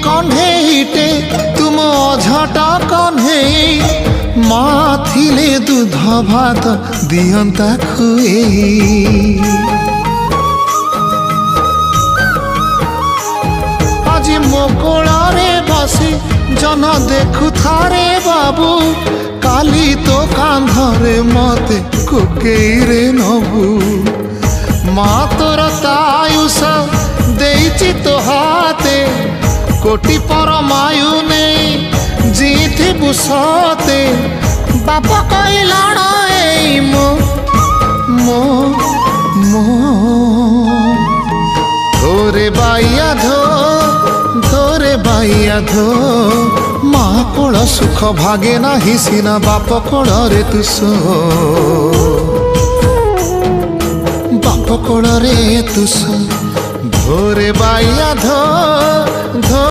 कन्हेईटे तुम अझटा कन्हे माँ थिले दूध भात दियंता खुए आज मो कोलारे बसी जन देखु थारे बाबू काली तो कांधरे मते कोकेरे नबू माँ तोर तायुष देइछि तो हाथे कोटि परमायु नहीं जीथि बुसते बाप कहलाण मो मो मो धोरे बाइया धो माँ कोल सुख भागे नाही सीना बाप कोल रे तुस बाप कोल रे तुस धोरे बाइया धो